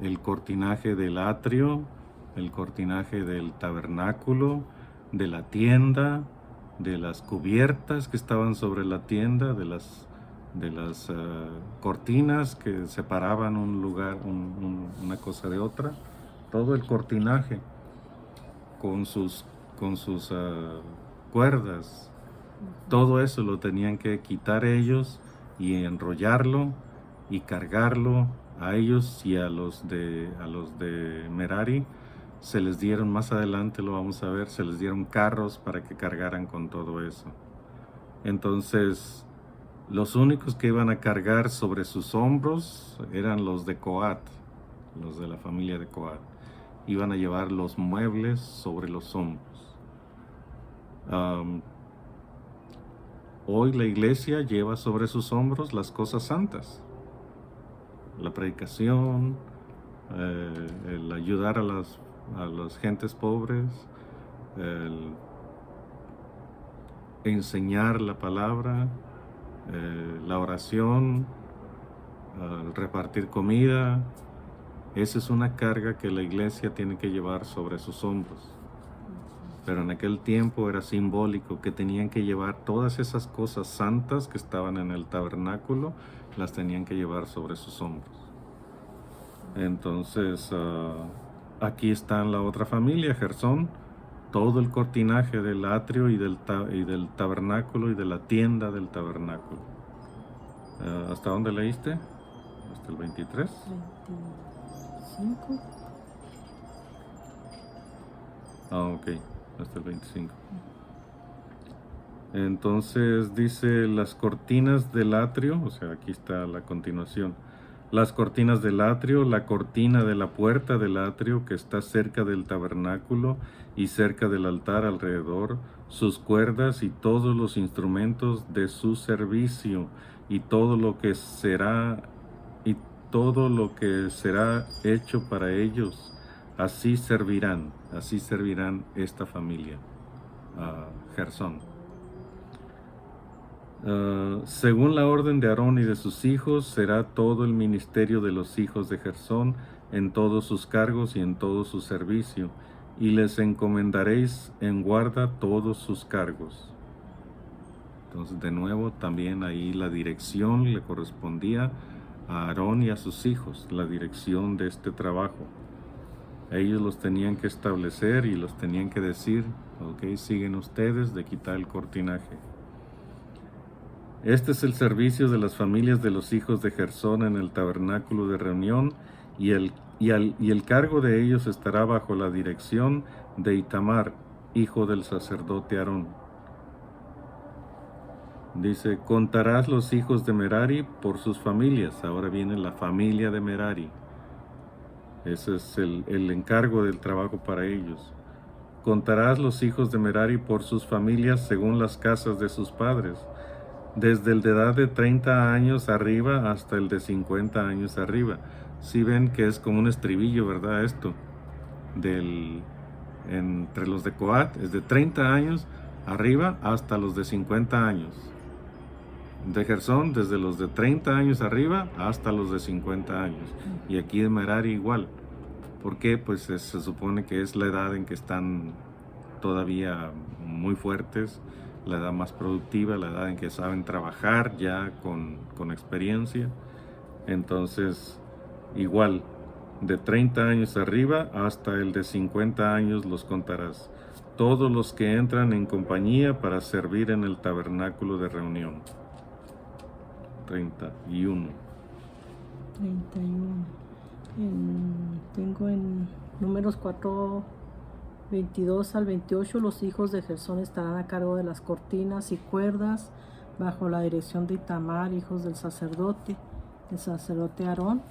del atrio, el cortinaje del tabernáculo, de la tienda, de las cubiertas que estaban sobre la tienda, de las cortinas que separaban un lugar, una cosa de otra. Todo el cortinaje con sus cuerdas, todo eso lo tenían que quitar ellos y enrollarlo y cargarlo. A ellos y a los de Merari se les dieron, más adelante lo vamos a ver, se les dieron carros para que cargaran con todo eso. Entonces los únicos que iban a cargar sobre sus hombros eran los de Coat, los de la familia de Coat. Iban a llevar los muebles sobre los hombros. Hoy la iglesia lleva sobre sus hombros las cosas santas. La predicación, el ayudar a las gentes pobres, el enseñar la palabra, la oración, el repartir comida. Esa es una carga que la iglesia tiene que llevar sobre sus hombros. Pero en aquel tiempo era simbólico que tenían que llevar todas esas cosas santas que estaban en el tabernáculo, las tenían que llevar sobre sus hombros. Entonces, aquí está la otra familia, Gersón, todo el cortinaje del atrio y del tabernáculo y de la tienda del tabernáculo. ¿Hasta dónde leíste? ¿Hasta el 23? 25. Ok, hasta el 25. Entonces dice las cortinas del atrio, o sea, aquí está la continuación. Las cortinas del atrio, la cortina de la puerta del atrio que está cerca del tabernáculo y cerca del altar alrededor, sus cuerdas y todos los instrumentos de su servicio y todo lo que será hecho para ellos, así servirán esta familia, Gersón. Según la orden de Aarón y de sus hijos, será todo el ministerio de los hijos de Gersón en todos sus cargos y en todo su servicio, y les encomendaréis en guarda todos sus cargos. Entonces, de nuevo, también ahí la dirección le correspondía a Aarón y a sus hijos, la dirección de este trabajo. Ellos los tenían que establecer y los tenían que decir, ok, siguen ustedes de quitar el cortinaje. Este es el servicio de las familias de los hijos de Gersón en el tabernáculo de reunión, y el cargo de ellos estará bajo la dirección de Itamar, hijo del sacerdote Aarón. Dice, contarás los hijos de Merari por sus familias. Ahora viene la familia de Merari. Ese es el encargo del trabajo para ellos. Contarás los hijos de Merari por sus familias según las casas de sus padres, desde el de edad de 30 años arriba hasta el de 50 años arriba. Si ven que es como un estribillo, ¿verdad? Esto, entre los de Coat, es de 30 años arriba hasta los de 50 años. De Gersón, desde los de 30 años arriba hasta los de 50 años. Y aquí de Merari igual. ¿Por qué? Pues se supone que es la edad en que están todavía muy fuertes, la edad más productiva, la edad en que saben trabajar ya con experiencia. Entonces, igual, de 30 años arriba hasta el de 50 años los contarás. Todos los que entran en compañía para servir en el tabernáculo de reunión. 31. 31. Tengo en Números 4, 22 al 28, los hijos de Gersón estarán a cargo de las cortinas y cuerdas bajo la dirección de Itamar, hijos del sacerdote Aarón.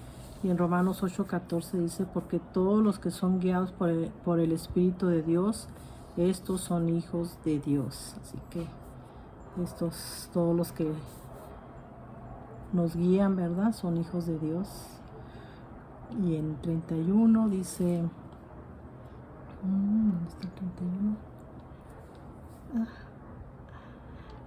Y en Romanos 8:14 dice, porque todos los que son guiados por el Espíritu de Dios, estos son hijos de Dios. Así que todos los que nos guían, ¿verdad? Son hijos de Dios. Y en 31 dice, ¿dónde está el 31?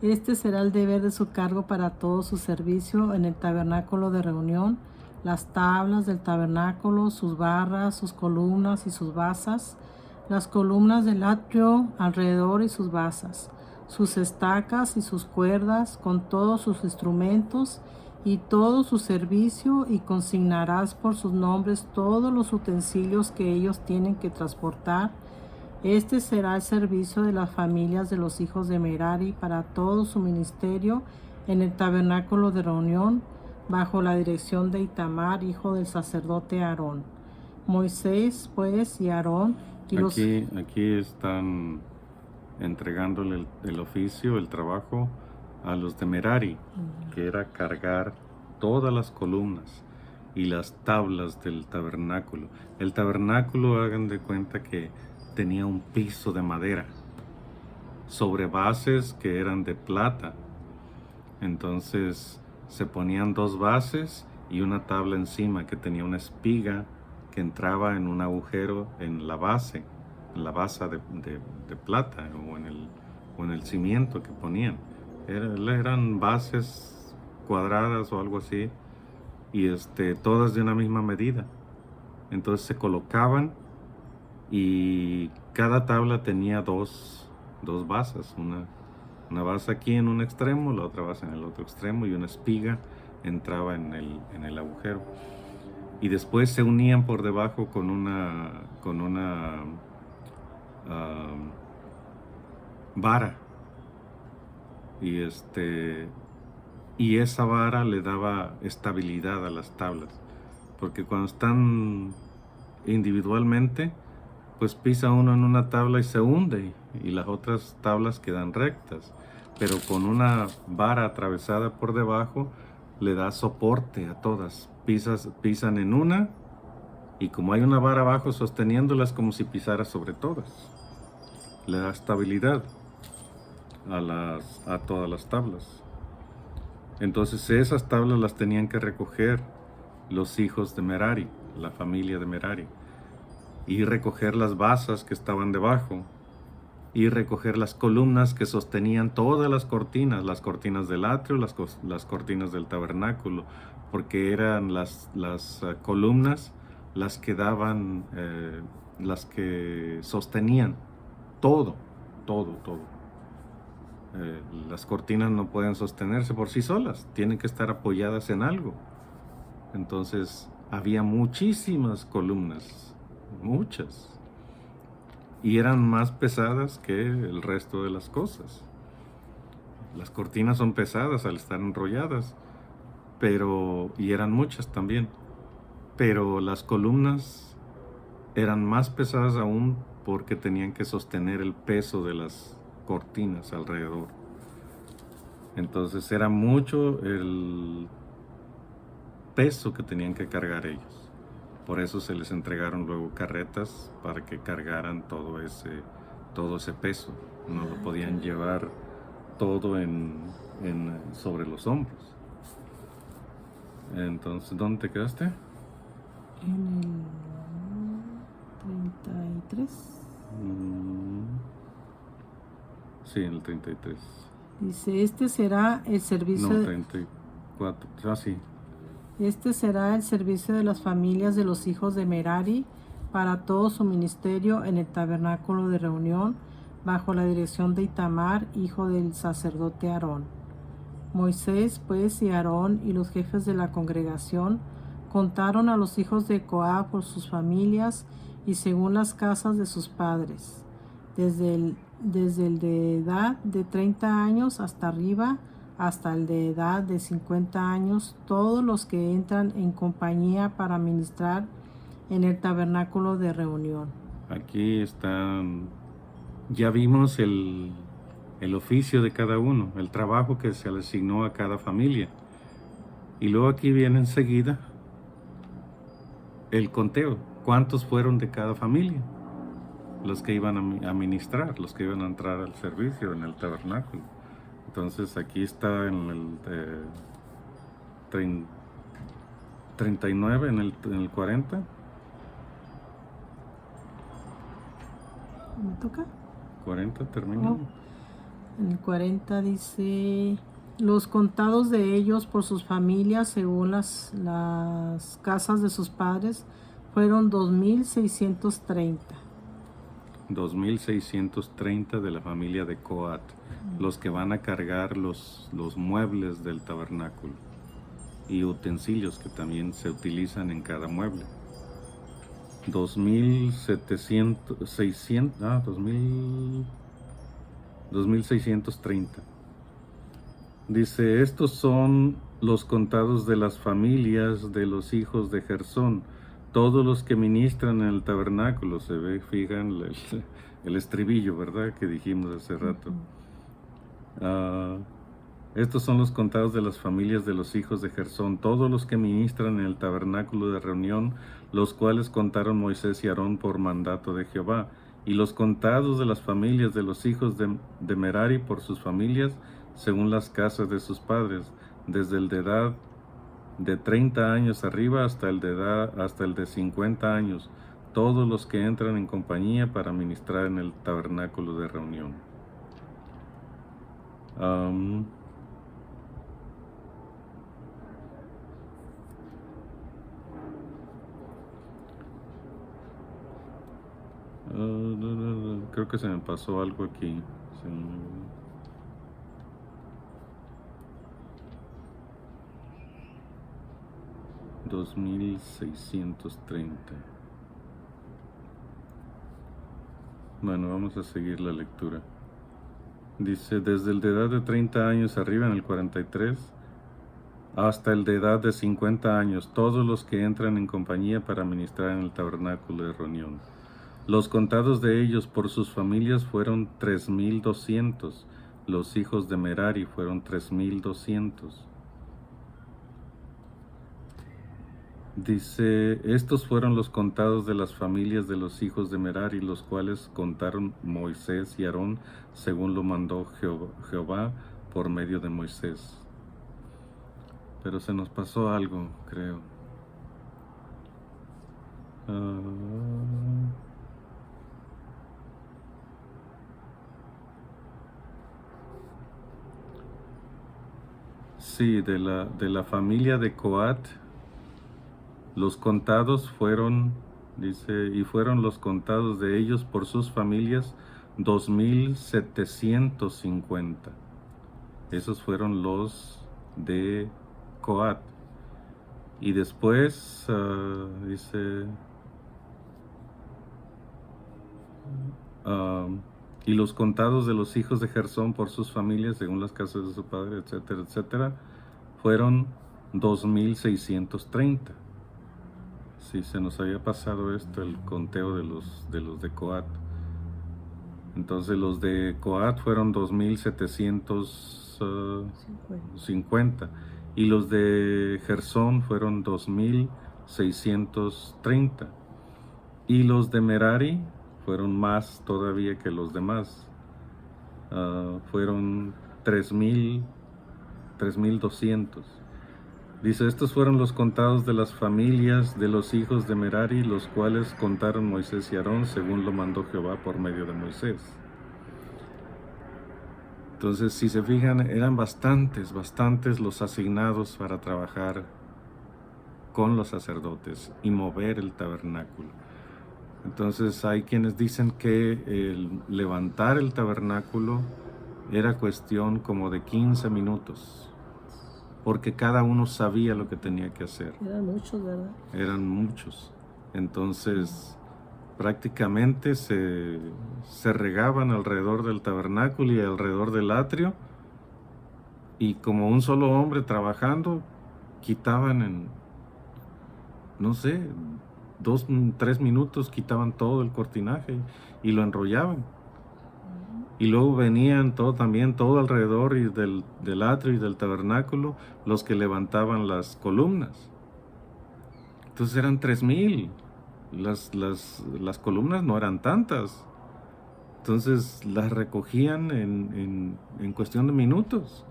Este será el deber de su cargo para todo su servicio en el tabernáculo de reunión, las tablas del tabernáculo, sus barras, sus columnas y sus basas, las columnas del atrio alrededor y sus basas, sus estacas y sus cuerdas, con todos sus instrumentos y todo su servicio, y consignarás por sus nombres todos los utensilios que ellos tienen que transportar. Este será el servicio de las familias de los hijos de Merari para todo su ministerio en el tabernáculo de reunión, bajo la dirección de Itamar, hijo del sacerdote Aarón. Moisés, pues, y Aarón y Aquí están entregándole el oficio, el trabajo a los de Merari, que era cargar todas las columnas y las tablas del tabernáculo. El tabernáculo, hagan de cuenta que tenía un piso de madera sobre bases que eran de plata. Entonces se ponían 2 bases y una tabla encima que tenía una espiga que entraba en un agujero en la base de plata o en el cimiento que ponían. Eran bases cuadradas o algo así, y todas de una misma medida. Entonces se colocaban y cada tabla tenía dos bases, una base aquí en un extremo, la otra base en el otro extremo, y una espiga entraba en el agujero. Y después se unían por debajo con una vara. Y esa vara le daba estabilidad a las tablas, porque cuando están individualmente, pues pisa uno en una tabla y se hunde, y las otras tablas quedan rectas, pero con una vara atravesada por debajo le da soporte a todas. Pisan en una, y como hay una vara abajo sosteniéndolas, como si pisara sobre todas, le da estabilidad a todas las tablas. Entonces esas tablas las tenían que recoger los hijos de Merari, la familia de Merari, y recoger las basas que estaban debajo, y recoger las columnas que sostenían todas las cortinas del atrio, las cortinas del tabernáculo, porque eran las columnas las que daban, las que sostenían todo. Las cortinas no pueden sostenerse por sí solas, tienen que estar apoyadas en algo. Entonces había muchísimas columnas, muchas, y eran más pesadas que el resto de las cosas. Las cortinas son pesadas al estar enrolladas, y eran muchas también, pero las columnas eran más pesadas aún porque tenían que sostener el peso de las cortinas alrededor. Entonces era mucho el peso que tenían que cargar ellos. Por eso se les entregaron luego carretas para que cargaran todo ese todo ese peso, no lo podían llevar todo sobre los hombros. Entonces, ¿dónde te quedaste? En el 33. Sí, en el 33. Dice, este será el servicio. No, 34. Ah, sí. Este será el servicio de las familias de los hijos de Merari para todo su ministerio en el tabernáculo de reunión, bajo la dirección de Itamar, hijo del sacerdote Aarón. Moisés, pues, y Aarón y los jefes de la congregación contaron a los hijos de Coat por sus familias y según las casas de sus padres, desde el de edad de 30 años hasta arriba, hasta el de edad de 50 años, todos los que entran en compañía para ministrar en el tabernáculo de reunión. Aquí están, ya vimos el oficio de cada uno, el trabajo que se le asignó a cada familia. Y luego aquí viene enseguida el conteo, cuántos fueron de cada familia, los que iban a ministrar, los que iban a entrar al servicio en el tabernáculo. Entonces aquí está en el 39, en el 40. ¿Me toca? 40 termina. En el 40 dice, los contados de ellos por sus familias según las casas de sus padres fueron 2.630. 2.630 de la familia de Coat, los que van a cargar los muebles del tabernáculo y utensilios que también se utilizan en cada mueble. 2.630. Dice, estos son los contados de las familias de los hijos de Gersón, todos los que ministran en el tabernáculo. Se ve, fijan, el estribillo, ¿verdad? Que dijimos hace rato. Estos son los contados de las familias de los hijos de Gersón, todos los que ministran en el tabernáculo de reunión, los cuales contaron Moisés y Aarón por mandato de Jehová. Y los contados de las familias de los hijos de Merari por sus familias, según las casas de sus padres, desde el de edad de 30 años arriba hasta el de 50 años, todos los que entran en compañía para ministrar en el tabernáculo de reunión. Creo que se me pasó algo aquí. Sí. 2.630. Bueno, vamos a seguir la lectura. Dice, desde el de edad de 30 años arriba, en el 43, hasta el de edad de 50 años, todos los que entran en compañía para ministrar en el tabernáculo de reunión. Los contados de ellos por sus familias fueron 3.200. Los hijos de Merari fueron 3.200. Dice, estos fueron los contados de las familias de los hijos de Merari, los cuales contaron Moisés y Aarón, según lo mandó Jehová por medio de Moisés. Pero se nos pasó algo, creo. Sí, de la familia de Coat, los contados fueron, dice, y fueron los contados de ellos por sus familias 2.750. Esos fueron los de Coat. Y después, dice, y los contados de los hijos de Gersón por sus familias, según las casas de su padre, etcétera, etcétera, fueron 2.630. Sí, se nos había pasado esto, el conteo de los de Coat. Entonces los de Coat fueron 2.750 y los de Gersón fueron 2.630 y los de Merari fueron más todavía que los demás. Fueron 3,200. Dice, estos fueron los contados de las familias de los hijos de Merari, los cuales contaron Moisés y Aarón, según lo mandó Jehová por medio de Moisés. Entonces, si se fijan, eran bastantes los asignados para trabajar con los sacerdotes y mover el tabernáculo. Entonces, hay quienes dicen que el levantar el tabernáculo era cuestión como de 15 minutos. Porque cada uno sabía lo que tenía que hacer. Eran muchos, ¿verdad? Eran muchos. Entonces, prácticamente se regaban alrededor del tabernáculo y alrededor del atrio. Y como un solo hombre trabajando, quitaban en, no sé, 2, 3 minutos, quitaban todo el cortinaje y lo enrollaban. Y luego venían todo alrededor y del atrio y del tabernáculo, los que levantaban las columnas. Entonces eran 3,000. Las columnas no eran tantas. Entonces las recogían en cuestión de minutos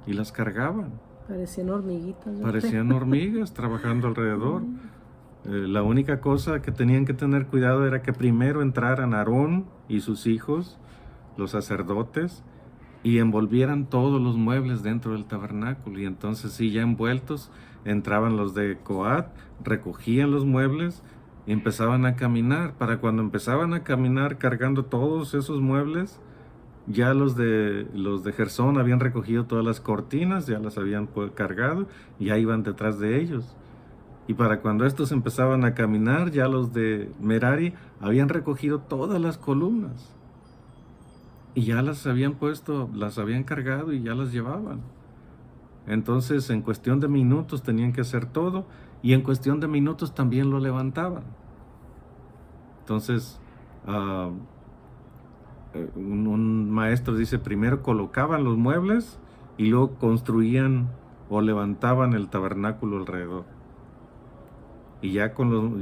y las cargaban. Parecían hormiguitas. Parecían hormigas trabajando alrededor. La única cosa que tenían que tener cuidado era que primero entraran Aarón y sus hijos, los sacerdotes, y envolvieran todos los muebles dentro del tabernáculo. Y entonces, sí, ya envueltos, entraban los de Coat, recogían los muebles y empezaban a caminar. Para cuando empezaban a caminar cargando todos esos muebles, ya los de Gersón habían recogido todas las cortinas, ya las habían cargado, y ya iban detrás de ellos. Y para cuando estos empezaban a caminar, ya los de Merari habían recogido todas las columnas. Y ya las habían puesto, las habían cargado y ya las llevaban. Entonces, en cuestión de minutos tenían que hacer todo, y en cuestión de minutos también lo levantaban. Entonces, un maestro dice, primero colocaban los muebles y luego construían o levantaban el tabernáculo alrededor. Y ya con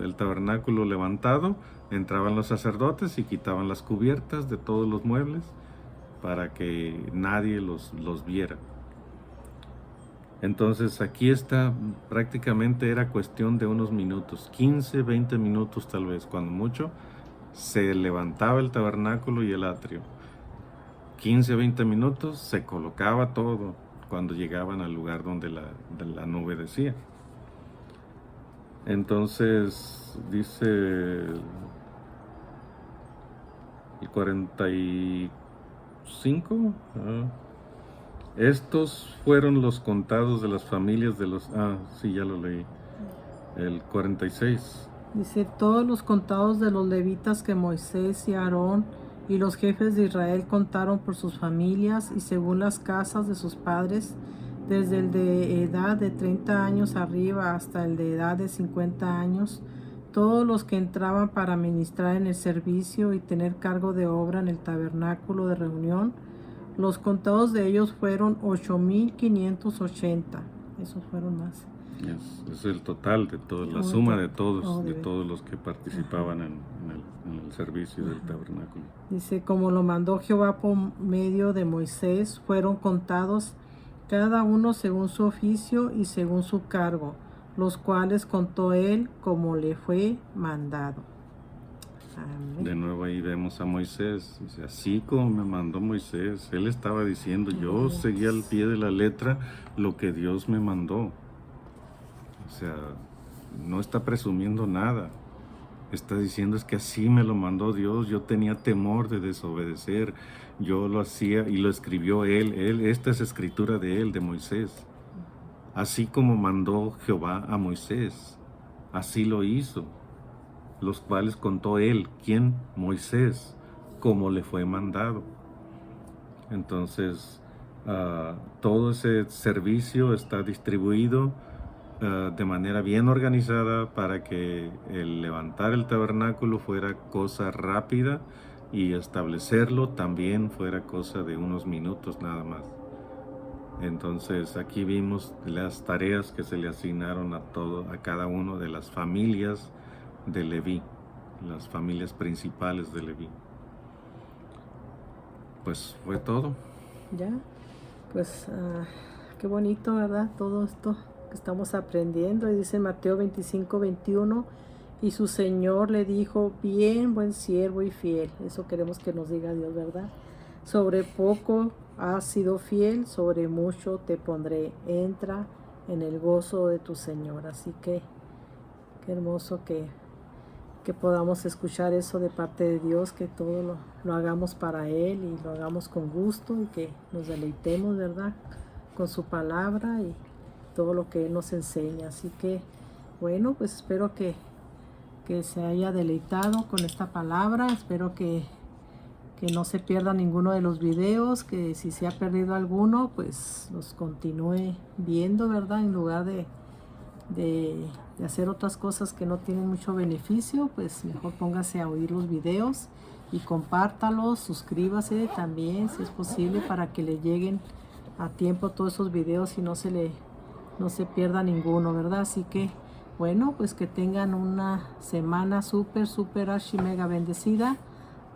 el tabernáculo levantado, entraban los sacerdotes y quitaban las cubiertas de todos los muebles para que nadie los viera. Entonces aquí prácticamente era cuestión de unos minutos, 15, 20 minutos tal vez, cuando mucho, se levantaba el tabernáculo y el atrio. 15, 20 minutos se colocaba todo cuando llegaban al lugar donde la nube decía. Entonces dice el 45, estos fueron los contados de las familias de los... sí, ya lo leí. El 46. Dice, todos los contados de los levitas que Moisés y Aarón y los jefes de Israel contaron por sus familias y según las casas de sus padres, desde el de edad de 30 años arriba hasta el de edad de 50 años, todos los que entraban para ministrar en el servicio y tener cargo de obra en el tabernáculo de reunión, los contados de ellos fueron 8,580. Esos fueron más. Es el total de todos, la suma de todos los que participaban en el servicio del tabernáculo. Dice, como lo mandó Jehová por medio de Moisés, fueron contados cada uno según su oficio y según su cargo, los cuales contó él como le fue mandado. Amén. De nuevo ahí vemos a Moisés, dice, así como me mandó Moisés, él estaba diciendo, yo seguí al pie de la letra lo que Dios me mandó. O sea, no está presumiendo nada. Está diciendo es que así me lo mandó Dios. Yo tenía temor de desobedecer. Yo lo hacía y lo escribió él. Esta es escritura de él, de Moisés. Así como mandó Jehová a Moisés, así lo hizo. Los cuales contó él, ¿quién? Moisés, como le fue mandado. Entonces, todo ese servicio está distribuido de manera bien organizada para que el levantar el tabernáculo fuera cosa rápida y establecerlo también fuera cosa de unos minutos nada más. Entonces aquí vimos las tareas que se le asignaron a cada uno de las familias de Leví, las familias principales de Leví. Pues fue todo. Ya, pues qué bonito, ¿verdad? Todo esto que estamos aprendiendo. Y dice Mateo 25:21, y su Señor le dijo, bien, buen siervo y fiel. Eso queremos que nos diga Dios, ¿verdad? Sobre poco has sido fiel, sobre mucho te pondré. Entra en el gozo de tu Señor. Así que qué hermoso que podamos escuchar eso de parte de Dios, que todo lo hagamos para Él y lo hagamos con gusto y que nos deleitemos, ¿verdad? Con su palabra y todo lo que Él nos enseña. Así que, bueno, pues espero que se haya deleitado con esta palabra. Espero que no se pierda ninguno de los videos, que si se ha perdido alguno, pues los continúe viendo, ¿verdad? En lugar de hacer otras cosas que no tienen mucho beneficio, pues mejor póngase a oír los videos y compártalos, suscríbase también si es posible para que le lleguen a tiempo todos esos videos y no se pierda ninguno, ¿verdad? Así que bueno, pues que tengan una semana súper archi mega bendecida.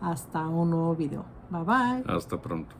Hasta un nuevo video. Bye bye. Hasta pronto.